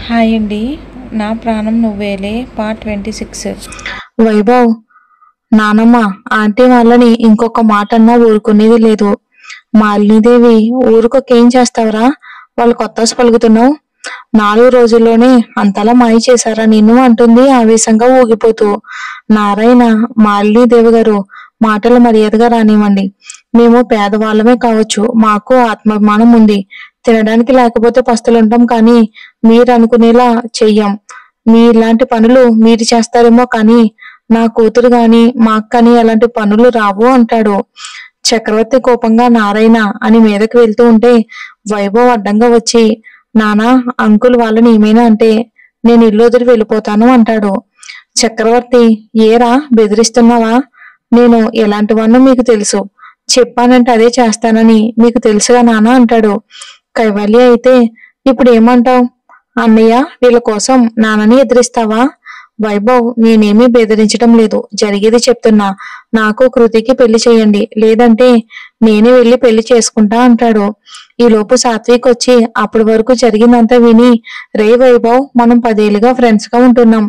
Hi అండి. నా ప్రాణం నువ్వేలే పార్ట్ 26. వైభవ్, నానమ్మ ఆంటీ వాళ్ళని ఇంకొక మాట అన్నా ఊరుకునేది లేదు. మాలినీదేవి ఊరుకోకేం చేస్తావరా? వాళ్ళు కొత్త పలుకుతున్నావు. 4 రోజుల్లోనే అంతలా మాయ చేశారా నిన్ను అంటుంది ఆవేశంగా ఊగిపోతూ. నారాయణ, మాలినీదేవి గారు మాటలు మర్యాదగా రానివ్వండి. మేము పేదవాళ్ళమే కావచ్చు, మాకు ఆత్మాభిమానం ఉంది. తినడానికి లేకపోతే పస్తులుంటాం, కానీ మీరు అనుకునేలా చెయ్యం. మీలాంటి పనులు మీరు చేస్తారేమో, కానీ నా కూతురు గాని మా అక్కని అలాంటి పనులు రావు అంటాడు. చక్రవర్తి కోపంగా నారాయణ అని మీదకి వెళ్తూ ఉంటే వైభవ్ అడ్డంగా వచ్చి, నానా, అంకుల్ వాళ్ళని ఏమైనా అంటే నేను ఇల్లు వదిలి వెళ్ళిపోతాను అంటాడు. చక్రవర్తి, ఏరా బెదిరిస్తున్నావా? నేను ఎలాంటి వాడినో మీకు తెలుసు. చెప్పానంటే అదే చేస్తానని మీకు తెలుసుగా నాన్న అంటాడు. కైవల్య అయితే, ఇప్పుడు ఏమంటావ్ అన్నయ్య? వీళ్ళ కోసం నాన్నని ఎదిరిస్తావా? వైభవ్, నేనేమీ బెదిరించడం లేదు, జరిగేది చెప్తున్నా. నాకు కృతికి పెళ్లి చేయండి, లేదంటే నేనే వెళ్ళి పెళ్లి చేసుకుంటా అంటాడు. ఈలోపు సాత్విక్ వచ్చి అప్పటి వరకు జరిగిందంతా విని, రే వైభవ్, మనం 10 ఏళ్ళుగా ఫ్రెండ్స్ గా ఉంటున్నాం.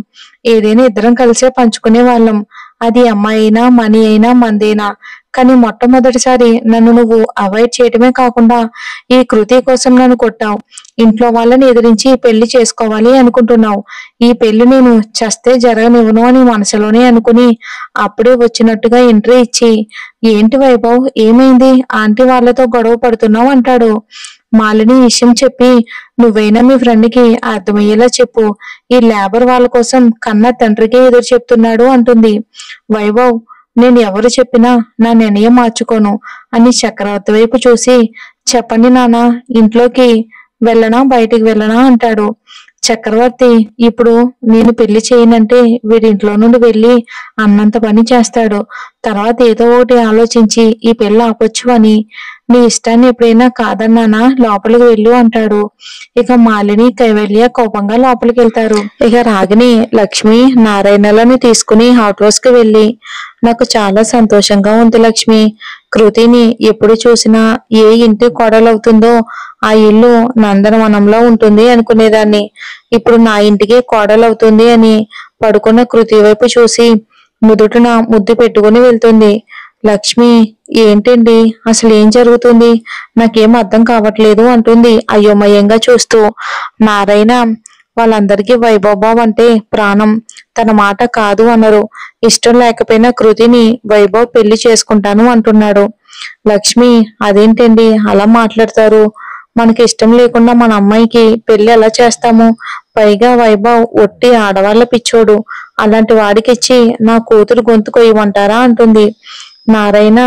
ఏదైనా ఇద్దరం కలిసే పంచుకునే వాళ్ళం. అది అమ్మాయి అయినా మనీ అయినా మందేనా. కానీ మొట్టమొదటిసారి నన్ను నువ్వు అవాయిడ్ చేయటమే కాకుండా ఈ కృతి కోసం నన్ను కొట్టావు. ఇంట్లో వాళ్ళని ఎదిరించి పెళ్లి చేసుకోవాలి అనుకుంటున్నావు. ఈ పెళ్లి నేను చస్తే జరగనివ్వను అని మనసులోనే అనుకుని అప్పుడే వచ్చినట్టుగా ఎంట్రీ ఇచ్చి, ఏంటి వైభవ్, ఏమైంది? ఆంటీ వాళ్ళతో గొడవ పడుతున్నావు అంటాడు. మాలిని విషయం చెప్పి, నువ్వైనా మీ ఫ్రెండ్కి అర్థమయ్యేలా చెప్పు. ఈ లేబర్ వాళ్ళ కోసం కన్న తండ్రికే ఎదురు చెప్తున్నాడు అంటుంది. వైభవ్, నేను ఎవరు చెప్పినా నా నిర్ణయం మార్చుకోను అని చక్రవర్తి వైపు చూసి, చెప్పండి నాన్న, ఇంట్లోకి వెళ్ళనా బయటికి వెళ్ళనా అంటాడు. చక్రవర్తి, ఇప్పుడు నేను పెళ్లి చేయనంటే వీడింట్లో నుండి వెళ్ళి అన్నంత పని చేస్తాడు. తర్వాత ఏదో ఒకటి ఆలోచించి ఈ పెళ్లి ఆపొచ్చు అని. నీ ఇష్టాన్ని ఎప్పుడైనా కాదన్నానా, లోపలికి వెళ్ళు అంటాడు. ఇక మాలిని, కైవల్య కోపంగా లోపలికి వెళ్తారు. ఇక రాగిని, లక్ష్మి నారాయణలని తీసుకుని హౌస్ హౌస్ కి వెళ్ళి, నాకు చాలా సంతోషంగా ఉంది లక్ష్మి. కృతిని ఎప్పుడు చూసినా ఏ ఇంటి కోడలవుతుందో ఆ ఇల్లు నందనవనంలో ఉంటుంది అనుకునేదాన్ని. ఇప్పుడు నా ఇంటికి కోడలవుతుంది అని పడుకున్న కృతి వైపు చూసి ముదుటున ముద్దు పెట్టుకుని వెళ్తుంది. లక్ష్మి, ఏంటండి అసలు ఏం జరుగుతుంది? నాకేం అర్థం కావట్లేదు అంటుంది అయోమయంగా చూస్తూ. నారాయణ, వాళ్ళందరికీ వైభవ్ అంటే ప్రాణం. తన మాట కాదు అనరు. ఇష్టం లేకపోయినా కృతిని వైభవ్ పెళ్లి చేసుకుంటాను అంటున్నాడు. లక్ష్మి, అదేంటండి అలా మాట్లాడతారు? మనకి ఇష్టం లేకుండా మన అమ్మాయికి పెళ్లి ఎలా చేస్తాము? పైగా వైభవ్ ఒట్టి ఆడవాళ్ల పిచ్చోడు. అలాంటి వాడికిచ్చి నా కూతురు గొంతు కొయ్యమంటారా అంటుంది. నారాయణ,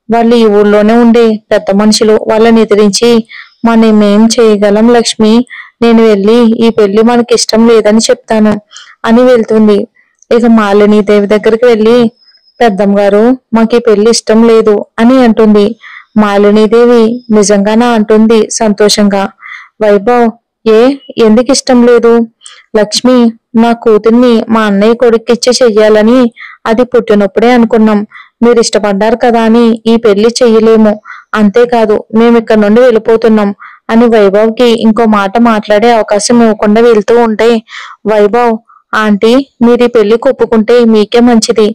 వాళ్ళు ఈ ఊళ్ళోనే ఉండే పెద్ద మనుషులు. వాళ్ళని ఎదిరించి మనమేం చేయగలం లక్ష్మి? నేను వెళ్ళి ఈ పెళ్లి మనకి ఇష్టం లేదని చెప్తాను అని వెళ్తుంది. ఇక మాలినీదేవి దగ్గరికి వెళ్ళి, పెద్దమ్మ గారు, మాకు ఈ పెళ్లి ఇష్టం లేదు అని అంటుంది. మాలినీదేవి, నిజంగానా అంటుంది సంతోషంగా. వైభవ్, ఎందుకు ఇష్టం లేదు? లక్ష్మి, నా కూతుర్ని మా అన్నయ్య కొడుక్కిచ్చి చెయ్యాలని అది పుట్టినప్పుడే అనుకున్నాం. మీరు ఇష్టపడ్డారు కదా అని ఈ పెళ్లి చెయ్యలేము. అంతేకాదు, మేము ఇక్కడ నుండి వెళ్ళిపోతున్నాం అని వైభవ్కి ఇంకో మాట మాట్లాడే అవకాశం ఇవ్వకుండా వెళ్తూ ఉంటే, వైభవ్, ఆంటీ, మీరు ఈ పెళ్లికి ఒప్పుకుంటే మీకే మంచిది.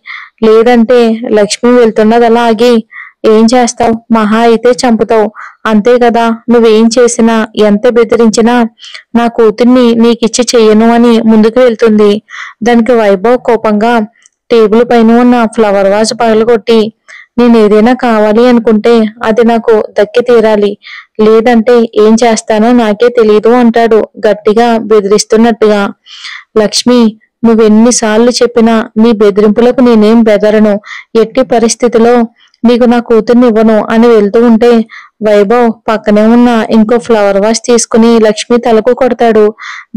లేదంటే లక్ష్మి వెళ్తున్నది అలా ఆగి, ఏం చేస్తావు? మహా అయితే చంపుతావు, అంతే కదా. నువ్వేం చేసినా ఎంత బెదిరించినా నా కూతుర్ని నీకిచ్చి చెయ్యను అని ముందుకు వెళ్తుంది. దానికి వైభవ్ కోపంగా టేబుల్ పైన ఉన్న ఫ్లవర్ వాజ్ పగలగొట్టి, నేను ఏదైనా కావాలి అనుకుంటే అది నాకు దక్కి తీరాలి, లేదంటే ఏం చేస్తానో నాకే తెలియదు అంటాడు గట్టిగా బెదిరిస్తున్నట్టుగా. లక్ష్మి, నువ్వెన్నిసార్లు చెప్పినా నీ బెదిరింపులకు నేనేం బెదరను. ఎట్టి పరిస్థితిలో నీకు నా కూతుర్ని ఇవ్వను అని వెళ్తూ ఉంటే వైభవ్ పక్కనే ఉన్న ఇంకో ఫ్లవర్ వాష్ తీసుకుని లక్ష్మి తలకు కొడతాడు.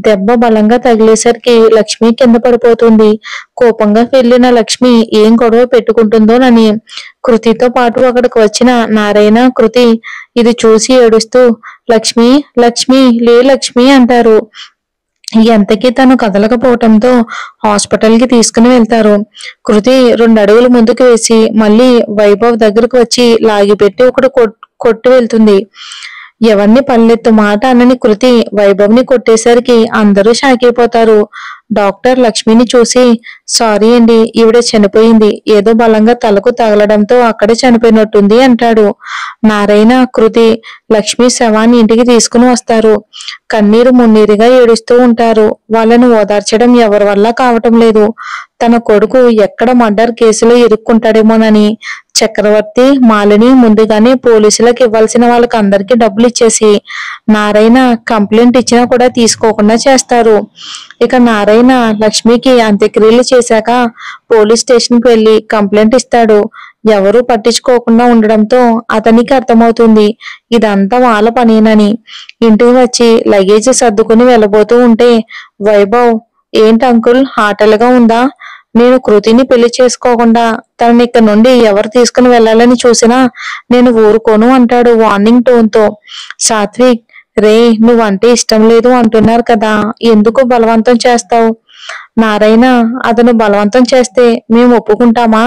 దెబ్బ బలంగా తగిలేసరికి లక్ష్మి కింద పడిపోతుంది. కోపంగా వెళ్ళిన లక్ష్మి ఏం గొడవ పెట్టుకుంటుందోనని కృతితో పాటు అక్కడికి వచ్చిన నారాయణ, కృతి ఇది చూసి ఏడుస్తూ, లక్ష్మి, లక్ష్మి, లే లక్ష్మి అంటారు. ఎంతకీ తను కదలకపోవటంతో హాస్పిటల్ కి తీసుకుని వెళ్తారు. కృతి 2 అడుగులు ముందుకు వేసి మళ్ళీ వైభవ్ దగ్గరకు వచ్చి లాగిపెట్టి ఒకటి కొట్టి వెళ్తుంది. ఎవరిని పల్లెత్తు మాట అనని కృతి వైభవ్ని కొట్టేసరికి అందరూ షాక్ అయిపోతారు. డాక్టర్ లక్ష్మిని చూసి, సారీ అండి, ఈవిడ చనిపోయింది. ఏదో బలంగా తలకు తగలడంతో అక్కడే చనిపోయినట్టుంది అంటాడు. నారాయణ, కృతి లక్ష్మి శవాన్ని ఇంటికి తీసుకుని వస్తారు. కన్నీరు మున్నీరుగా ఏడుస్తూ ఉంటారు. వాళ్ళను ఓదార్చడం ఎవరి వల్ల కావటం లేదు. తన కొడుకు ఎక్కడ మర్డర్ కేసులో ఇరుక్కుంటాడేమోనని చక్రవర్తి, మాలిని ముందుగానే పోలీసులకు ఇవ్వాల్సిన వాళ్ళకి అందరికీ డబ్బులు ఇచ్చేసి నారాయణ కంప్లైంట్ ఇచ్చినా కూడా తీసుకోకుండా చేస్తారు. ఇక నారాయణ లక్ష్మికి అంత్యక్రియలు చేశాక పోలీస్ స్టేషన్ కి వెళ్లి కంప్లైంట్ ఇస్తాడు. ఎవరూ పట్టించుకోకుండా ఉండడంతో అతనికి అర్థమవుతుంది ఇదంతా వాళ్ళ పనేనని. ఇంటికి వచ్చి లగేజ్ సర్దుకుని వెళ్ళబోతూ ఉంటే వైభవ్, ఏంటి అంకుల్ హాటలుగా ఉందా? నేను కృతిని పెళ్లి చేసుకోకుండా తనని ఇక్కడ నుండి ఎవరు తీసుకుని వెళ్ళాలని చూసినా నేను ఊరుకోను అంటాడు వార్నింగ్ టోన్ తో. సాత్విక్, రే, నువ్వంటే ఇష్టం లేదు అంటున్నారు కదా, ఎందుకు బలవంతం చేస్తావు? నారాయణ, అతను బలవంతం చేస్తే మేము ఒప్పుకుంటామా?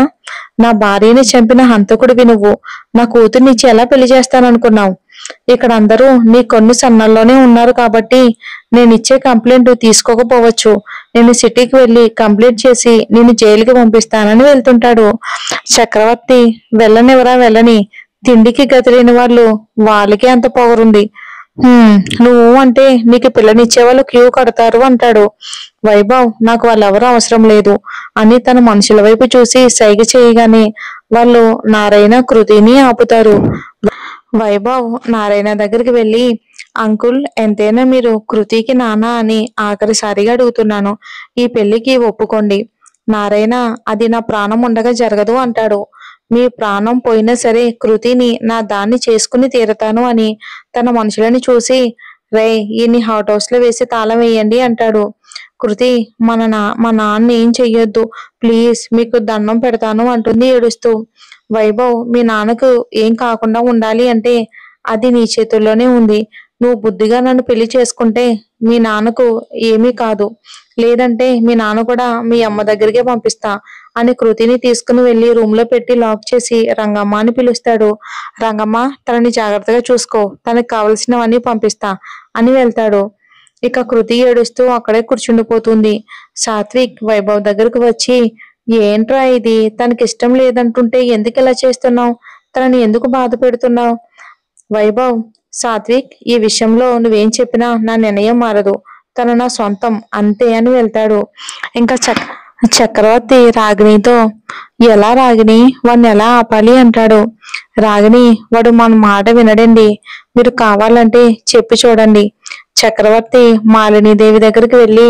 నా భార్యని చంపిన హంతకుడివి నువ్వు. నా కూతుర్నిచ్చి ఎలా పెళ్లి చేస్తాననుకున్నావు? ఇక్కడ అందరూ నీ కొన్ని సన్నల్లోనే ఉన్నారు కాబట్టి నేనిచ్చే కంప్లైంట్ తీసుకోకపోవచ్చు. నేను సిటీకి వెళ్ళి కంప్లైంట్ చేసి నేను జైలుకి పంపిస్తానని వెళ్తుంటాడు. చక్రవర్తి, వెళ్ళనివరా వెళ్ళని, తిండికి గతి లేని వాళ్ళు వాళ్ళకి అంత పొగరుంది. నువ్వు అంటే నీకు పిల్లనిచ్చే వాళ్ళు క్యూ కడతారు అంటాడు. వైభవ్, నాకు వాళ్ళెవరూ అవసరం లేదు అని తన మనుషుల వైపు చూసి సైగ చేయగానే వాళ్ళు నారాయణ కృతిని ఆపుతారు. వైభవ్ నారాయణ దగ్గరికి వెళ్ళి, అంకుల్, ఎంతైనా మీరు కృతికి నాన్న అని ఆఖరిసారిగా అడుగుతున్నాను. ఈ పెళ్లికి ఒప్పుకోండి. నారాయణ, అది నా ప్రాణం ఉండగా జరగదు అంటాడు. మీ ప్రాణం పోయినా సరే కృతిని నా దాన్ని చేసుకుని తీరతాను అని తన మనుషులని చూసి, రే, ఈయన్ని హాట్ హౌస్ లో వేసి తాళం వేయండి అంటాడు. కృతి, మా నాన్న ఏం చెయ్యొద్దు ప్లీజ్, మీకు దండం పెడతాను అంటుంది ఏడుస్తూ. వైభవ్, మీ నాన్నకు ఏం కాకుండా ఉండాలి అంటే అది నీ చేతుల్లోనే ఉంది. నువ్వు బుద్ధిగా నన్ను పెళ్లి చేసుకుంటే మీ నాన్నకు ఏమీ కాదు, లేదంటే మీ నాన్న కూడా మీ అమ్మ దగ్గరికే పంపిస్తా అని కృతిని తీసుకుని వెళ్లి రూమ్ లో పెట్టి లాక్ చేసి రంగమ్మ అని పిలుస్తాడు. రంగమ్మ, తనని జాగ్రత్తగా చూసుకో, తనకి కావలసినవన్నీ పంపిస్తా అని వెళ్తాడు. ఇక కృతి ఏడుస్తూ అక్కడే కూర్చుండిపోతుంది. సాత్విక్ వైభవ్ దగ్గరకు వచ్చి, ఏంట్రా ఇది, తనకి ఇష్టం లేదంటుంటే ఎందుకు ఇలా చేస్తున్నావు? తనని ఎందుకు బాధ పెడుతున్నావు? వైభవ్, సాత్విక్, ఈ విషయంలో నువ్వేం చెప్పినా నా నిర్ణయం మారదు. తను నా సొంతం అంతే అని వెళ్తాడు. ఇంకా చక్రవర్తి రాగిణితో, ఎలా రాగిణి, వాడిని ఎలా ఆపాలి అంటాడు. రాగిణి, వాడు మన మాట వినడండి, మీరు కావాలంటే చెప్పి చూడండి. చక్రవర్తి మాలినీదేవి దగ్గరికి వెళ్ళి,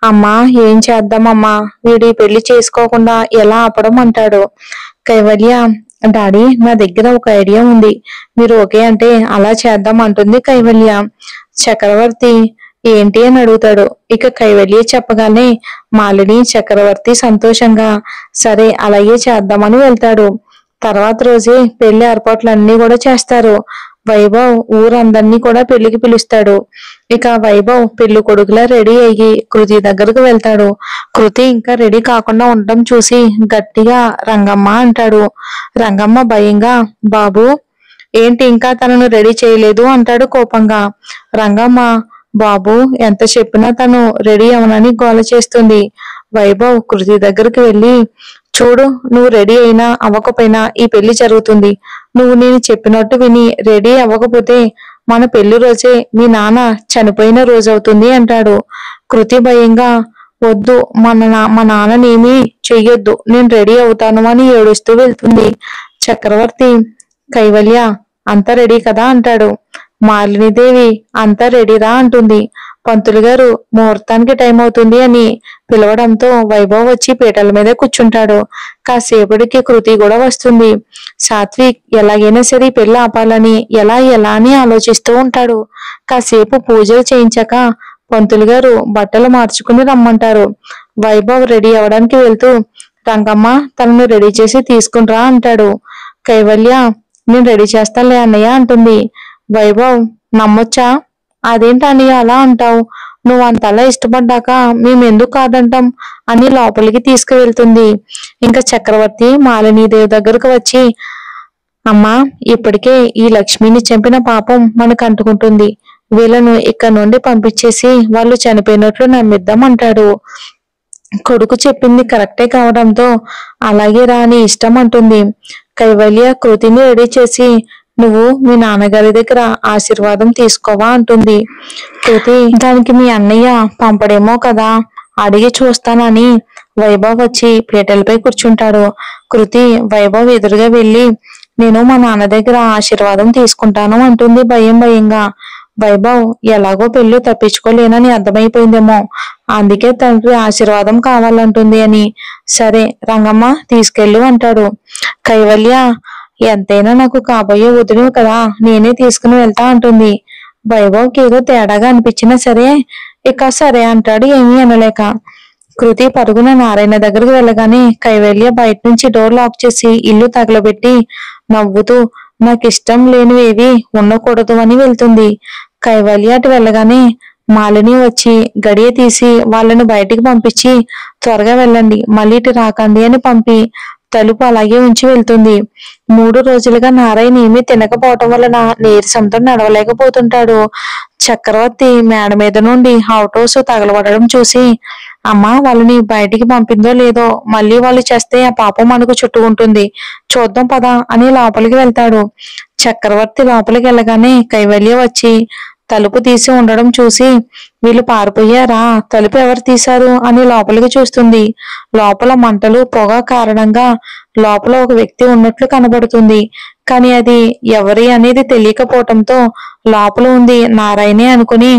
అమ్మా, ఏం చేద్దామమ్మా, వీడి పెళ్లి చేసుకోకుండా ఎలా ఆపడం అంటాడు. కైవల్య, డాడీ, నా దగ్గర ఒక ఐడియా ఉంది, మీరు ఓకే అంటే అలా చేద్దాం అంటుంది కైవల్య. చక్రవర్తి, ఏంటి అని అడుగుతాడు. ఇక కైవల్య చెప్పగానే మాలిని చక్రవర్తి సంతోషంగా సరే అలాగే చేద్దామని వెళ్తాడు. తర్వాత రోజే పెళ్లి ఏర్పాట్లన్నీ కూడా చేస్తారు. వైభవ్ ఊరందరినీ కూడా పెళ్లికి పిలుస్తాడు. ఇక వైభవ్ పెళ్లి కొడుకులా రెడీ అయ్యి కృతి దగ్గరకు వెళ్తాడు. కృతి ఇంకా రెడీ కాకుండా ఉండటం చూసి గట్టిగా రంగమ్మ అంటాడు. రంగమ్మ భయంగా, బాబు, ఏంటి ఇంకా తనను రెడీ చేయలేదు అంటాడు కోపంగా. రంగమ్మ, బాబు ఎంత చెప్పినా తను రెడీ అవనని గోల చేస్తుంది. వైభవ్ కృతి దగ్గరికి వెళ్ళి, చూడు, నువ్వు రెడీ అయినా అవ్వకపోయినా ఈ పెళ్లి జరుగుతుంది. నువ్వు నేను చెప్పినట్టు విని రెడీ అవ్వకపోతే మన పెళ్లి రోజే మీ నాన్న చనిపోయిన రోజు అవుతుంది అంటాడు. కృతి భయంగా, వద్దు, మా నాన్ననేమీ చెయ్యొద్దు, నేను రెడీ అవుతాను అని ఏడుస్తూ వెళ్తుంది. చక్రవర్తి, కైవల్య, అంతా రెడీ కదా అంటాడు. మాలినీదేవి, అంతా రెడీరా అంటుంది. పంతులు గారు ముహూర్తానికి టైం అవుతుంది అని పిలవడంతో వైభవ్ వచ్చి పీటల మీద కూర్చుంటాడు. కాసేపటికి కృతి కూడా వస్తుంది. సాత్విక్ ఎలాగైనా సరే పెళ్లి ఆపాలని ఎలా అని ఆలోచిస్తూ ఉంటాడు. కాసేపు పూజలు చేయించాక పంతులు గారు బట్టలు మార్చుకుని రమ్మంటారు. వైభవ్ రెడీ అవడానికి వెళ్తూ, రంగమ్మ, తనను రెడీ చేసి తీసుకునిరా అంటాడు. కైవల్య, నేను రెడీ చేస్తానులే అన్నయ్య అంటుంది. వైభవ్, నమ్మొచ్చా? అదేంటి అన్నయ్య అలా అంటావు? నువ్వు అంతలా ఇష్టపడ్డాక మేమెందుకు కాదంటాం అని లోపలికి తీసుకువెళ్తుంది. ఇంకా చక్రవర్తి మాలినీదేవి దగ్గరకు వచ్చి, అమ్మా, ఇప్పటికే ఈ లక్ష్మిని చంపిన పాపం మనకు అంటుకుంటుంది. వీళ్ళను ఇక్కడ నుండి పంపించేసి వాళ్ళు చనిపోయినట్లు నమ్మిద్దాం అంటాడు. కొడుకు చెప్పింది కరెక్టే కావడంతో అలాగే రాని ఇష్టం అంటుంది. కైవల్య కృతిని రెడీ చేసి నువ్వు మీ నాన్నగారి దగ్గర ఆశీర్వాదం తీసుకోవా అంటుంది. కృతి దానికి మీ అన్నయ్య పంపడేమో కదా, అడిగి చూస్తానని వైభవ్ వచ్చి పీటలపై కూర్చుంటాడు. కృతి వైభవ్ ఎదురుగా వెళ్ళి నేను మా నాన్న దగ్గర ఆశీర్వాదం తీసుకుంటాను అంటుంది భయంగా. వైభవ్ ఎలాగో పెళ్లి తప్పించుకోలేనని అర్థమైపోయిందేమో, అందుకే తండ్రి ఆశీర్వాదం కావాలంటుంది అని. సరే రంగమ్మ తీసుకెళ్ళు అంటాడు. కైవల్య ఎంతైనా నాకు కాబోయే వదిలివి కదా, నేనే తీసుకుని వెళ్తా అంటుంది. వైభవ్కి ఏదో తేడాగా అనిపించినా సరే అంటాడు ఏమీ అనలేక. కృతి పరుగున నారాయణ దగ్గరకు వెళ్ళగానే కైవల్య బయట నుంచి డోర్ లాక్ చేసి ఇల్లు తగలబెట్టి నవ్వుతూ నాకిష్టం లేనివేవి ఉండకూడదు అని వెళ్తుంది. కైవల్య అటు వెళ్ళగానే మాలిని వచ్చి గడియ తీసి వాళ్ళని బయటికి పంపించి త్వరగా వెళ్ళండి, మళ్ళీ ఇటు రాకండి అని పంపి తలుపు అలాగే ఉంచి వెళ్తుంది. 3 రోజులుగా నారాయణ ఏమీ తినకపోవటం వలన నీరసంతో నడవలేకపోతుంటాడు. చక్రవర్తి మేడ మీద నుండి అవుట్ హౌస్ తగలబడడం చూసి అమ్మా వాళ్ళని బయటికి పంపిందో లేదో, మళ్ళీ వాళ్ళు చేస్తే ఆ పాపం మనకు చుట్టుకుంటుంది, చూద్దాం పదా అని లోపలికి వెళ్తాడు. చక్రవర్తి లోపలికి వెళ్ళగానే కైవల్య వచ్చి తలుపు తీసి ఉండడం చూసి వీళ్ళు పారిపోయారా, తలుపు ఎవరు తీశారు అని లోపలికి చూస్తుంది. లోపల మంటలు పొగ కారణంగా లోపల ఒక వ్యక్తి ఉన్నట్లు కనబడుతుంది. కానీ అది ఎవరి అనేది తెలియకపోవటంతో లోపల ఉంది నారాయణే అనుకుని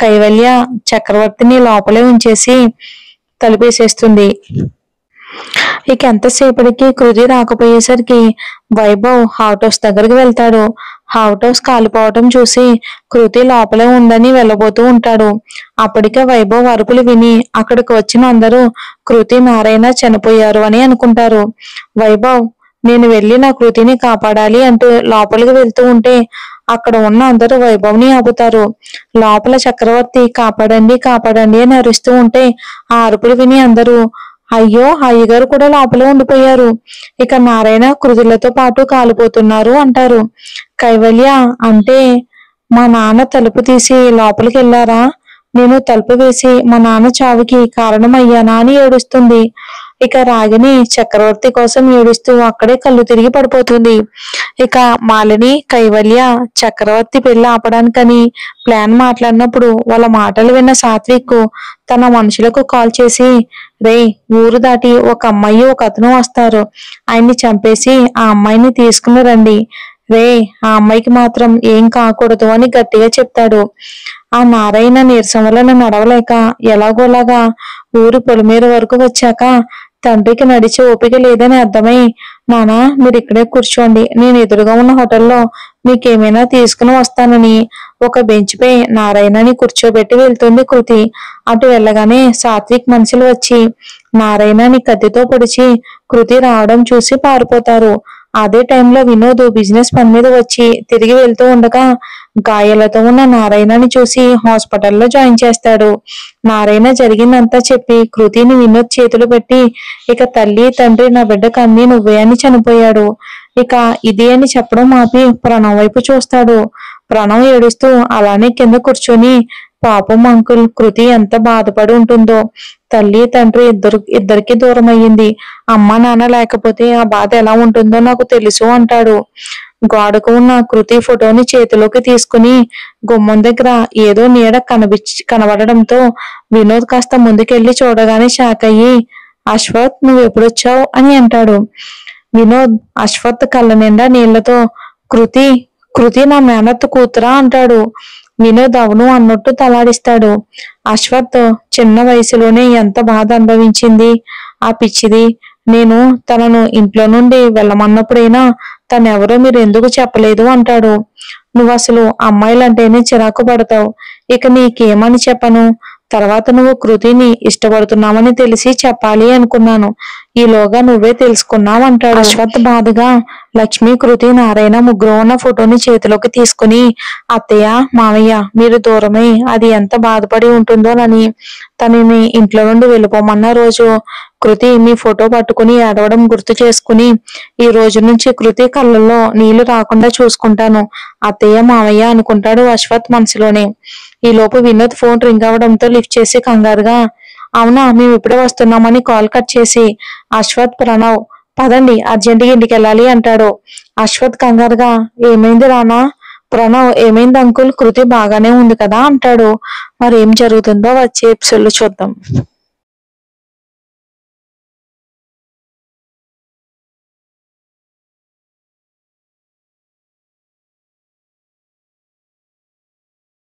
కైవల్య చక్రవర్తిని లోపలే ఉంచేసి తలుపేసేస్తుంది. ఇక ఎంతసేపటికి కృతి రాకపోయేసరికి వైభవ్ అవుట్ హౌస్ దగ్గరికి వెళ్తాడు. అవుట్ హౌస్ కాలిపోవటం చూసి కృతి లోపలే ఉందని వెళ్ళబోతూ ఉంటాడు. అప్పటికే వైభవ్ అరుపులు విని అక్కడికి వచ్చిన అందరూ కృతి నారాయణ చనిపోయారు అని అనుకుంటారు. వైభవ్ నేను వెళ్ళి నా కృతిని కాపాడాలి అంటూ లోపలికి వెళ్తూ ఉంటే అక్కడ ఉన్న అందరూ వైభవ్ని ఆపుతారు. లోపల చక్రవర్తి కాపాడండి కాపాడండి అని అరుస్తూ ఉంటే ఆ అరుపులు విని అందరూ అయ్యో అయ్యగారు కూడా లోపలే ఉండిపోయారు, ఇక నారాయణ కృతులతో పాటు కాలిపోతున్నారు అంటారు. కైవల్య అంటే మా నాన్న తలుపు తీసి లోపలికి వెళ్ళారా, నేను తలుపు వేసి మా నాన్న చావుకి కారణమయ్యానా అని ఏడుస్తుంది. ఇక రాగిని చక్రవర్తి కోసం ఏడుస్తూ అక్కడే కళ్ళు తిరిగి పడిపోతుంది. ఇక మాలిని కైవల్య చక్రవర్తి పెళ్లి ఆపడానికని ప్లాన్ మాట్లాడినప్పుడు వాళ్ళ మాటలు విన్న సాత్విక్ తన మనుషులకు కాల్ చేసి రే ఊరు దాటి ఒక అమ్మాయి ఒక అతను వస్తారు, ఆయన్ని చంపేసి ఆ అమ్మాయిని తీసుకుని రండి రే, ఆ అమ్మాయికి మాత్రం ఏం కాకూడదు అని గట్టిగా చెప్తాడు. ఆ నారాయణ నీరసం వలన నడవలేక ఎలాగోలాగా ఊరు పొలిమేర వరకు వచ్చాక తండ్రికి నడిచే ఓపిక లేదని అర్థమై నానా మీరు ఇక్కడే కూర్చోండి, నేను ఎదురుగా ఉన్న హోటల్లో మీకేమైనా తీసుకుని వస్తానని ఒక బెంచ్ పై నారాయణని కూర్చోబెట్టి వెళ్తుంది కృతి. అటు వెళ్ళగానే సాత్విక్ మనుషులు వచ్చి నారాయణని కత్తితో పొడిచి కృతి రావడం చూసి పారిపోతారు. అదే టైంలో వినోద్ బిజినెస్ పని మీద వచ్చి తిరిగి వెళ్తూ ఉండగా గాయాలతో ఉన్న నారాయణని చూసి హాస్పిటల్లో జాయిన్ చేస్తాడు. నారాయణ జరిగిందంతా చెప్పి కృతిని వినోద్ చేతులు పెట్టి ఇక తల్లి తండ్రి నా బిడ్డకు అన్ని నువ్వే అని చనిపోయాడు, ఇక ఇది అని చెప్పడం ఆపి ప్రణవ్ వైపు చూస్తాడు. ప్రణవ్ ఏడుస్తూ అలానే కింద కూర్చొని పాపం అంకుల్ కృతి ఎంత బాధపడి ఉంటుందో, తల్లి తండ్రి ఇద్దరికి దూరం అయ్యింది, అమ్మ నాన్న లేకపోతే ఆ బాధ ఎలా ఉంటుందో నాకు తెలుసు అంటాడు. గోడకు ఉన్న కృతి ఫోటోని చేతిలోకి తీసుకుని గుమ్మం దగ్గర ఏదో నీడ కనబడడంతో వినోద్ కాస్త ముందుకెళ్లి చూడగానే షాక్ అయ్యి అశ్వత్ నువ్వు ఎప్పుడొచ్చావు అని అంటాడు. వినోద్ అశ్వత్ కళ్ళ నిండా నీళ్లతో కృతి కృతి నా మేనత్త కూతురా అంటాడు. వినోద్ అవును అన్నట్టు తలాడిస్తాడు. అశ్వత్ చిన్న వయసులోనే ఎంత బాధ అనుభవించింది ఆ పిచ్చిది, నేను తనను ఇంట్లో నుండి వెళ్ళమన్నప్పుడైనా తనెవరో మీరు ఎందుకు చెప్పలేదు అంటాడు. నువ్వు అసలు అమ్మాయిలంటేనే చిరాకు పడతావు, ఇక నీకేమని చెప్పను, తర్వాత నువ్వు కృతిని ఇష్టపడుతున్నామని తెలిసి చెప్పాలి అనుకున్నాను, ఈలోగా నువ్వే తెలుసుకున్నావు అంటాడు. అశ్వత్ బాధగా లక్ష్మి కృతి నారాయణ ముగ్గురు ఉన్న ఫోటోని చేతిలోకి తీసుకుని అత్తయ్య మావయ్య మీరు దూరమై అది ఎంత బాధపడి ఉంటుందోనని తనని ఇంట్లో నుండి వెళ్ళిపోమన్న రోజు కృతి మీ ఫోటో పట్టుకుని ఏడవడం గుర్తు చేసుకుని ఈ రోజు నుంచి కృతి కళ్ళల్లో నీళ్లు రాకుండా చూసుకుంటాను అత్తయ్య మావయ్య అనుకుంటాడు అశ్వత్ మనసులోనే. ఈ లోపు వినోద్ ఫోన్ రింగ్ అవడంతో లిఫ్ట్ చేసి కంగారుగా, అవునా మేము ఇప్పుడే వస్తున్నామని కాల్ కట్ చేసి, అశ్వత్ ప్రణవ్ పదండి అర్జెంటుగా ఇంటికి వెళ్ళాలి అంటాడు. అశ్వత్ కంగారుగా, ఏమైంది రానా? ప్రణవ్ ఏమైంది అంకుల్, కృతి బాగానే ఉంది కదా అంటాడు. మరి ఏం జరుగుతుందో వచ్చే ఎపిసోడ్లో చూద్దాం.